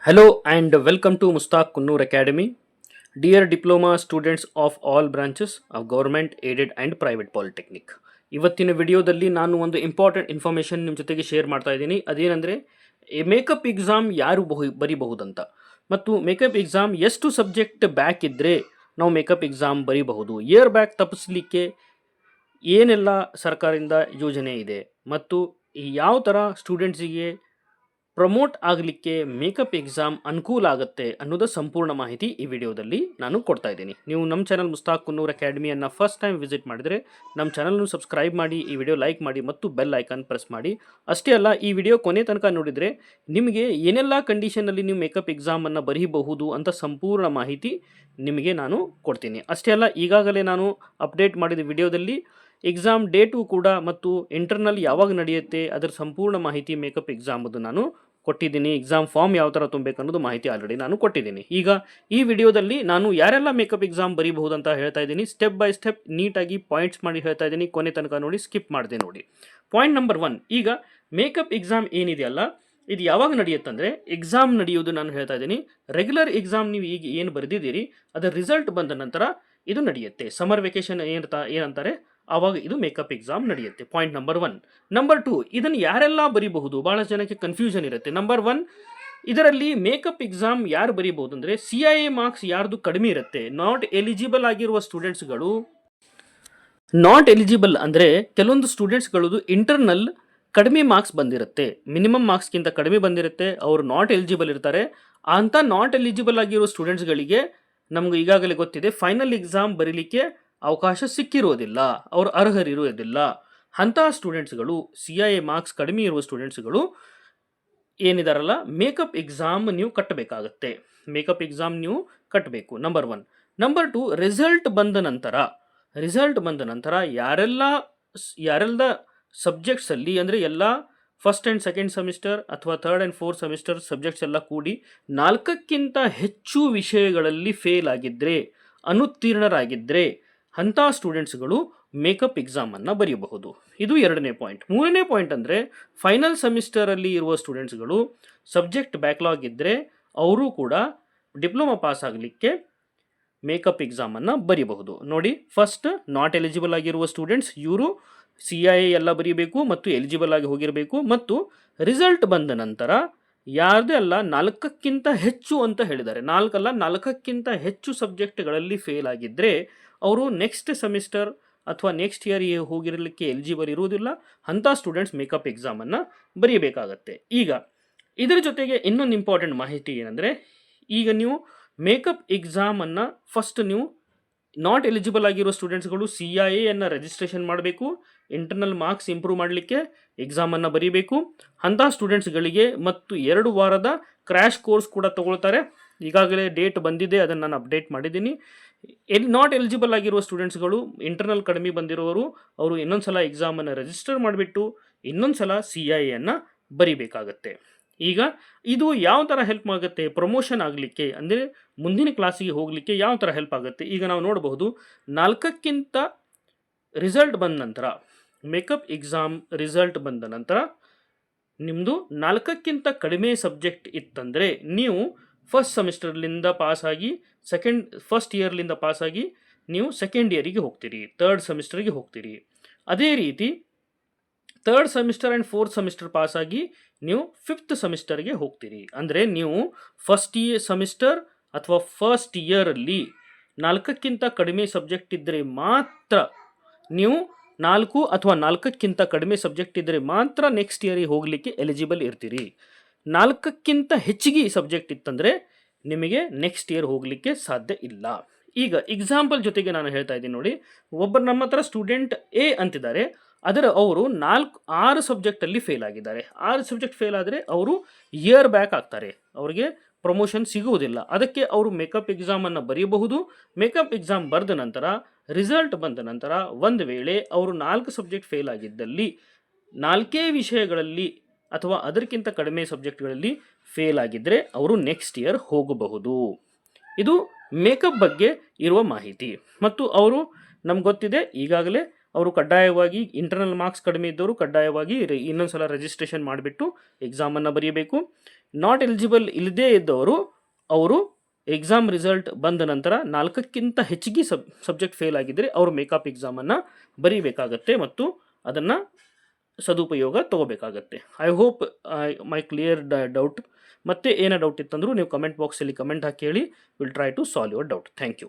Hello and welcome to Mustaq Kunnur Academy. Dear diploma students of all branches of government, aided and private polytechnic. ಇವತ್ತಿನ ವಿಡಿಯೋದಲ್ಲಿ ನಾನು ಒಂದು important information ನಿಮ್ಮ ಜೊತೆಗೆ share ಮಾಡ್ತಾ ಇದ್ದೀನಿ. ಅದೇನೆಂದರೆ ಮೇಕಪ್ ಎಕ್ಸಾಮ್ ಯಾರು ಬರಿಬಹುದಂತ ಮತ್ತು ಮೇಕಪ್ ಎಕ್ಸಾಮ್ ಎಷ್ಟು ಸಬ್ಜೆಕ್ಟ್ ಬ್ಯಾಕ್ ಇದ್ದರೆ ನಾವು ಮೇಕಪ್ ಎಕ್ಸಾಮ್ ಬರಿಬಹುದು, ಇಯರ್ ಬ್ಯಾಕ್ ತಪ್ಪಿಸಲಿಕ್ಕೆ ಏನೆಲ್ಲ ಸರ್ಕಾರದಿಂದ ಯೋಜನೆ ಇದೆ ಮತ್ತು ಯಾವ ಥರ ಸ್ಟೂಡೆಂಟ್ಸಿಗೆ ಪ್ರಮೋಟ್ ಆಗಲಿಕ್ಕೆ ಮೇಕಪ್ ಎಕ್ಸಾಮ್ ಅನುಕೂಲ ಆಗುತ್ತೆ ಅನ್ನೋದು ಸಂಪೂರ್ಣ ಮಾಹಿತಿ ಈ ವಿಡಿಯೋದಲ್ಲಿ ನಾನು ಕೊಡ್ತಾ ಇದ್ದೀನಿ. ನೀವು ನಮ್ಮ ಚಾನಲ್ ಮುಸ್ತಾಕ್ ಕುನ್ನೂರ್ ಅಕಾಡೆಮಿಯನ್ನು ಫಸ್ಟ್ ಟೈಮ್ ವಿಸಿಟ್ ಮಾಡಿದರೆ ನಮ್ಮ ಚಾನಲ್ನು ಸಬ್ಸ್ಕ್ರೈಬ್ ಮಾಡಿ, ಈ ವಿಡಿಯೋ ಲೈಕ್ ಮಾಡಿ ಮತ್ತು ಬೆಲ್ ಐಕಾನ್ ಪ್ರೆಸ್ ಮಾಡಿ. ಅಷ್ಟೇ ಅಲ್ಲ, ಈ ವಿಡಿಯೋ ಕೊನೆ ತನಕ ನೋಡಿದರೆ ನಿಮಗೆ ಏನೆಲ್ಲ ಕಂಡೀಷನಲ್ಲಿ ನೀವು ಮೇಕಪ್ ಎಕ್ಸಾಮನ್ನು ಬರೀಬಹುದು ಅಂತ ಸಂಪೂರ್ಣ ಮಾಹಿತಿ ನಿಮಗೆ ನಾನು ಕೊಡ್ತೀನಿ. ಅಷ್ಟೇ ಅಲ್ಲ, ಈಗಾಗಲೇ ನಾನು ಅಪ್ಡೇಟ್ ಮಾಡಿದ ವಿಡಿಯೋದಲ್ಲಿ ಎಕ್ಸಾಮ್ ಡೇಟು ಕೂಡ ಮತ್ತು ಇಂಟರ್ನಲ್ ಯಾವಾಗ ನಡೆಯುತ್ತೆ ಅದರ ಸಂಪೂರ್ಣ ಮಾಹಿತಿ ಮೇಕಪ್ ಎಕ್ಸಾಮದು ನಾನು ಕೊಟ್ಟಿದ್ದೀನಿ. ಎಕ್ಸಾಮ್ ಫಾರ್ಮ್ ಯಾವ ಥರ ತುಂಬಬೇಕು ಅನ್ನೋದು ಮಾಹಿತಿ ಆಲ್ರೆಡಿ ನಾನು ಕೊಟ್ಟಿದ್ದೀನಿ. ಈಗ ಈ ವಿಡಿಯೋದಲ್ಲಿ ನಾನು ಯಾರೆಲ್ಲ ಮೇಕಪ್ ಎಕ್ಸಾಮ್ ಬರೀಬಹುದು ಅಂತ ಹೇಳ್ತಾ ಇದ್ದೀನಿ. ಸ್ಟೆಪ್ ಬೈ ಸ್ಟೆಪ್ ನೀಟಾಗಿ ಪಾಯಿಂಟ್ಸ್ ಮಾಡಿ ಹೇಳ್ತಾ ಇದ್ದೀನಿ. ಕೊನೆ ತನಕ ನೋಡಿ, ಸ್ಕಿಪ್ ಮಾಡಿದೆ ನೋಡಿ. ಪಾಯಿಂಟ್ ನಂಬರ್ 1, ಈಗ ಮೇಕಪ್ ಎಕ್ಸಾಮ್ ಏನಿದೆಯಲ್ಲ ಇದು ಯಾವಾಗ ನಡೆಯುತ್ತಂದರೆ, ಎಕ್ಸಾಮ್ ನಡೆಯೋದು ನಾನು ಹೇಳ್ತಾ ಇದ್ದೀನಿ, ರೆಗ್ಯುಲರ್ ಎಕ್ಸಾಮ್ ನೀವು ಈಗ ಏನು ಬರೆದಿದ್ದೀರಿ ಅದರ ರಿಸಲ್ಟ್ ಬಂದ ನಂತರ ಇದು ನಡೆಯುತ್ತೆ. ಸಮರ್ ವೆಕೇಶನ್ ಏನಂತಾರೆ ಆವಾಗ ಇದು ಮೇಕಪ್ ಎಕ್ಸಾಮ್ ನಡೆಯುತ್ತೆ. Point number 1. ನಂಬರ್ 2, ಇದನ್ನು ಯಾರೆಲ್ಲ ಬರೀಬಹುದು, ಭಾಳ ಜನಕ್ಕೆ ಕನ್ಫ್ಯೂಷನ್ ಇರುತ್ತೆ. ನಂಬರ್ 1, ಇದರಲ್ಲಿ ಮೇಕಪ್ ಎಕ್ಸಾಮ್ ಯಾರು ಬರೀಬಹುದು ಅಂದರೆ CIA ಮಾರ್ಕ್ಸ್ ಯಾರ್ದು ಕಡಿಮೆ ಇರುತ್ತೆ. ನಾಟ್ ಎಲಿಜಿಬಲ್ ಆಗಿರುವ ಸ್ಟೂಡೆಂಟ್ಸ್ಗಳು, ನಾಟ್ ಎಲಿಜಿಬಲ್ ಅಂದರೆ ಕೆಲವೊಂದು ಸ್ಟೂಡೆಂಟ್ಸ್ಗಳದ್ದು ಇಂಟರ್ನಲ್ ಕಡಿಮೆ ಮಾರ್ಕ್ಸ್ ಬಂದಿರುತ್ತೆ, ಮಿನಿಮಮ್ ಮಾರ್ಕ್ಸ್ಗಿಂತ ಕಡಿಮೆ ಬಂದಿರುತ್ತೆ, ಅವರು ನಾಟ್ ಎಲಿಜಿಬಲ್ ಇರ್ತಾರೆ. ಅಂಥ ನಾಟ್ ಎಲಿಜಿಬಲ್ ಆಗಿರೋ ಸ್ಟೂಡೆಂಟ್ಸ್ಗಳಿಗೆ ನಮ್ಗೆ ಈಗಾಗಲೇ ಗೊತ್ತಿದೆ ಫೈನಲ್ ಎಕ್ಸಾಮ್ ಬರೀಲಿಕ್ಕೆ ಅವಕಾಶ ಸಿಕ್ಕಿರೋದಿಲ್ಲ, ಅವರು ಅರ್ಹರಿರೋದಿಲ್ಲ. ಅಂತಹ ಸ್ಟೂಡೆಂಟ್ಸ್ಗಳು, CIA ಮಾರ್ಕ್ಸ್ ಕಡಿಮೆ ಇರುವ ಸ್ಟೂಡೆಂಟ್ಸ್ಗಳು ಏನಿದಾರಲ್ಲ ಮೇಕಪ್ ಎಕ್ಸಾಮ್ ನೀವು ಕಟ್ಟಬೇಕಾಗತ್ತೆ. ಮೇಕಪ್ ಎಕ್ಸಾಮ್ ನೀವು ಕಟ್ಟಬೇಕು. ನಂಬರ್ 1. ನಂಬರ್ 2, ರಿಸಲ್ಟ್ ಬಂದ ನಂತರ ಯಾರೆಲ್ಲ ಸಬ್ಜೆಕ್ಟ್ಸಲ್ಲಿ ಅಂದರೆ ಎಲ್ಲ ಫಸ್ಟ್ ಆ್ಯಂಡ್ ಸೆಕೆಂಡ್ ಸೆಮಿಸ್ಟರ್ ಅಥವಾ third and fourth semester subjects ಎಲ್ಲ ಕೂಡಿ 4ಕ್ಕಿಂತ ಹೆಚ್ಚು ವಿಷಯಗಳಲ್ಲಿ ಫೇಲ್ ಆಗಿದ್ದರೆ, ಅನುತ್ತೀರ್ಣರಾಗಿದ್ದರೆ ಅಂಥ ಸ್ಟೂಡೆಂಟ್ಸ್ಗಳು ಮೇಕಪ್ ಎಕ್ಸಾಮನ್ನು ಬರೆಯಬಹುದು. ಇದು 2ನೇ ಪಾಯಿಂಟ್. 3ನೇ ಪಾಯಿಂಟ್ ಅಂದರೆ ಫೈನಲ್ ಸೆಮಿಸ್ಟರಲ್ಲಿ ಇರುವ ಸ್ಟೂಡೆಂಟ್ಸ್ಗಳು ಸಬ್ಜೆಕ್ಟ್ ಬ್ಯಾಕ್ಲಾಗ್ ಇದ್ದರೆ ಅವರು ಕೂಡ ಡಿಪ್ಲೊಮಾ ಪಾಸ್ ಆಗಲಿಕ್ಕೆ ಮೇಕಪ್ ಎಕ್ಸಾಮನ್ನು ಬರೀಬಹುದು. ನೋಡಿ, ಫಸ್ಟ್ ನಾಟ್ ಎಲಿಜಿಬಲ್ ಆಗಿರುವ ಸ್ಟೂಡೆಂಟ್ಸ್ ಇವರು CIA ಎಲ್ಲ ಬರೀಬೇಕು ಮತ್ತು ಎಲಿಜಿಬಲ್ ಆಗಿ ಹೋಗಿರಬೇಕು. ಮತ್ತು ರಿಸಲ್ಟ್ ಬಂದ ನಂತರ ಯಾರದೇ ಅಲ್ಲ 4ಕ್ಕಿಂತ ಹೆಚ್ಚು ಅಂತ ಹೇಳಿದ್ದಾರೆ, 4 ಅಲ್ಲ 4ಕ್ಕಿಂತ ಹೆಚ್ಚು ಸಬ್ಜೆಕ್ಟ್ಗಳಲ್ಲಿ ಫೇಲ್ ಆಗಿದ್ದರೆ ಅವರು ನೆಕ್ಸ್ಟ್ ಸೆಮಿಸ್ಟರ್ ಅಥವಾ ನೆಕ್ಸ್ಟ್ ಇಯರ್ ಹೋಗಿರಲಿಕ್ಕೆ ಎಲಿಜಿಬಲ್ ಇರುವುದಿಲ್ಲ. ಅಂಥ ಸ್ಟೂಡೆಂಟ್ಸ್ ಮೇಕಪ್ ಎಕ್ಸಾಮನ್ನು ಬರೀಬೇಕಾಗತ್ತೆ. ಈಗ ಇದರ ಜೊತೆಗೆ ಇನ್ನೊಂದು ಇಂಪಾರ್ಟೆಂಟ್ ಮಾಹಿತಿ ಏನಂದರೆ, ಈಗ ನೀವು ಮೇಕಪ್ ಎಕ್ಸಾಮನ್ನು ಫಸ್ಟ್ ನೀವು ನಾಟ್ ಎಲಿಜಿಬಲ್ ಆಗಿರೋ ಸ್ಟೂಡೆಂಟ್ಸ್ಗಳು CIA ರಿಜಿಸ್ಟ್ರೇಷನ್ ಮಾಡಬೇಕು, ಇಂಟರ್ನಲ್ ಮಾರ್ಕ್ಸ್ ಇಂಪ್ರೂವ್ ಮಾಡಲಿಕ್ಕೆ ಎಕ್ಸಾಮನ್ನು ಬರೀಬೇಕು. ಅಂಥ ಸ್ಟೂಡೆಂಟ್ಸ್ಗಳಿಗೆ ಮತ್ತು 2 ವಾರದ ಕ್ರ್ಯಾಶ್ ಕೋರ್ಸ್ ಕೂಡ ತಗೊಳ್ತಾರೆ. ಈಗಾಗಲೇ ಡೇಟ್ ಬಂದಿದೆ, ಅದನ್ನು ನಾನು ಅಪ್ಡೇಟ್ ಮಾಡಿದ್ದೀನಿ. ನಾಟ್ ಎಲಿಜಿಬಲ್ ಆಗಿರುವ ಸ್ಟೂಡೆಂಟ್ಸ್ಗಳು, ಇಂಟರ್ನಲ್ ಕಡಿಮೆ ಬಂದಿರೋರು, ಅವರು ಇನ್ನೊಂದು ಸಲ ಎಕ್ಸಾಮನ್ನು ರಿಜಿಸ್ಟರ್ ಮಾಡಿಬಿಟ್ಟು ಇನ್ನೊಂದು ಸಲ CIA ಬರೀಬೇಕಾಗತ್ತೆ. ಈಗ ಇದು ಯಾವ ಥರ ಹೆಲ್ಪ್ ಆಗುತ್ತೆ ಪ್ರಮೋಷನ್ ಆಗಲಿಕ್ಕೆ, ಅಂದರೆ ಮುಂದಿನ ಕ್ಲಾಸಿಗೆ ಹೋಗಲಿಕ್ಕೆ ಯಾವ ಥರ ಹೆಲ್ಪ್ ಆಗುತ್ತೆ. ಈಗ ನಾವು ನೋಡಬಹುದು, 4ಕ್ಕಿಂತ ರಿಸಲ್ಟ್ ಬಂದ ನಂತರ, ಮೇಕಪ್ ಎಕ್ಸಾಮ್ ರಿಸಲ್ಟ್ ಬಂದ ನಂತರ ನಿಮ್ಮದು 4ಕ್ಕಿಂತ ಕಡಿಮೆ ಸಬ್ಜೆಕ್ಟ್ ಇತ್ತಂದರೆ ನೀವು ಫಸ್ಟ್ ಸೆಮಿಸ್ಟರ್ಲಿಂದ ಪಾಸಾಗಿ ಫಸ್ಟ್ ಇಯರ್ಲಿಂದ ಪಾಸಾಗಿ ನೀವು ಸೆಕೆಂಡ್ ಇಯರಿಗೆ ಹೋಗ್ತೀರಿ, ಥರ್ಡ್ ಸೆಮಿಸ್ಟರ್ಗೆ ಹೋಗ್ತೀರಿ. ಅದೇ ರೀತಿ third semester and fourth semester ಪಾಸಾಗಿ ನೀವು ಫಿಫ್ತ್ ಸೆಮಿಸ್ಟರ್ಗೆ ಹೋಗ್ತೀರಿ. ಅಂದರೆ ನೀವು ಫಸ್ಟ್ ಸೆಮಿಸ್ಟರ್ ಅಥವಾ ಫಸ್ಟ್ ಇಯರಲ್ಲಿ 4ಕ್ಕಿಂತ ಕಡಿಮೆ ಸಬ್ಜೆಕ್ಟ್ ಇದ್ದರೆ ಮಾತ್ರ ನೀವು 4 ಅಥವಾ 4ಕ್ಕಿಂತ ಕಡಿಮೆ ಸಬ್ಜೆಕ್ಟ್ ಇದ್ದರೆ ಮಾತ್ರ ನೆಕ್ಸ್ಟ್ ಇಯರಿಗೆ ಹೋಗಲಿಕ್ಕೆ ಎಲಿಜಿಬಲ್ ಇರ್ತೀರಿ. 4ಕ್ಕಿಂತ ಹೆಚ್ಚಿಗೆ ಸಬ್ಜೆಕ್ಟ್ ಇತ್ತಂದರೆ ನಿಮಗೆ ನೆಕ್ಸ್ಟ್ ಇಯರ್ ಹೋಗಲಿಕ್ಕೆ ಸಾಧ್ಯ ಇಲ್ಲ. ಈಗ ಎಕ್ಸಾಂಪಲ್ ಜೊತೆಗೆ ನಾನು ಹೇಳ್ತಾ ಇದ್ದೀನಿ ನೋಡಿ, ಒಬ್ಬರು ನಮ್ಮ ಹತ್ರ ಸ್ಟೂಡೆಂಟ್ A ಅಂತಿದ್ದಾರೆ, ಅವರು 6 ಸಬ್ಜೆಕ್ಟಲ್ಲಿ ಫೇಲ್ ಆಗಿದ್ದಾರೆ. 6 ಸಬ್ಜೆಕ್ಟ್ ಫೇಲ್ ಆದರೆ ಅವರು ಇಯರ್ ಬ್ಯಾಕ್ ಆಗ್ತಾರೆ, ಅವರಿಗೆ ಪ್ರಮೋಷನ್ ಸಿಗುವುದಿಲ್ಲ. ಅದಕ್ಕೆ ಅವರು ಮೇಕಪ್ ಎಕ್ಸಾಮನ್ನು ಬರೆಯಬಹುದು. ಮೇಕಪ್ ಎಕ್ಸಾಮ್ ಬರೆದ ನಂತರ ರಿಸಲ್ಟ್ ಬಂದ ನಂತರ ಒಂದು ವೇಳೆ ಅವರು 4 ಸಬ್ಜೆಕ್ಟ್ ಫೇಲ್ ಆಗಿದ್ದಲ್ಲಿ 4 ವಿಷಯಗಳಲ್ಲಿ ಅಥವಾ ಅದಕ್ಕಿಂತ ಕಡಿಮೆ ಸಬ್ಜೆಕ್ಟ್ಗಳಲ್ಲಿ ಫೇಲ್ ಆಗಿದ್ದರೆ ಅವರು ನೆಕ್ಸ್ಟ್ ಇಯರ್ ಹೋಗಬಹುದು. ಇದು ಮೇಕಪ್ ಬಗ್ಗೆ ಇರುವ ಮಾಹಿತಿ. ಮತ್ತು ಅವರು ನಮ್ಗೆ ಗೊತ್ತಿದೆ, ಈಗಾಗಲೇ ಅವರು ಕಡ್ಡಾಯವಾಗಿ ಇಂಟರ್ನಲ್ ಮಾರ್ಕ್ಸ್ ಕಡಿಮೆ ಇದ್ದವರು ಕಡ್ಡಾಯವಾಗಿ ಇನ್ನೊಂದು ಸಲ ರಿಜಿಸ್ಟ್ರೇಷನ್ ಮಾಡಿಬಿಟ್ಟು ಎಕ್ಸಾಮನ್ನು ಬರೆಯಬೇಕು. ನಾಟ್ ಎಲಿಜಿಬಲ್ ಇಲ್ಲದೇ ಇದ್ದವರು ಅವರು ಎಕ್ಸಾಮ್ ರಿಸಲ್ಟ್ ಬಂದ ನಂತರ 4ಕ್ಕಿಂತ ಹೆಚ್ಚಿಗೆ ಸಬ್ಜೆಕ್ಟ್ ಫೇಲ್ ಆಗಿದ್ದರೆ ಅವರು ಮೇಕಪ್ ಎಕ್ಸಾಮನ್ನು ಬರೀಬೇಕಾಗತ್ತೆ ಮತ್ತು ಅದನ್ನು ಸದುಪಯೋಗ ತಗೋಬೇಕಾಗತ್ತೆ. I hope my clear doubt. ಮತ್ತೆ ಏನೋ ಡೌಟ್ ಇತ್ತಂದರೂ ನೀವು ಕಮೆಂಟ್ ಬಾಕ್ಸಲ್ಲಿ ಕಮೆಂಟ್ ಹಾಕಿ ಹೇಳಿ. Will try to solve your doubt. Thank you.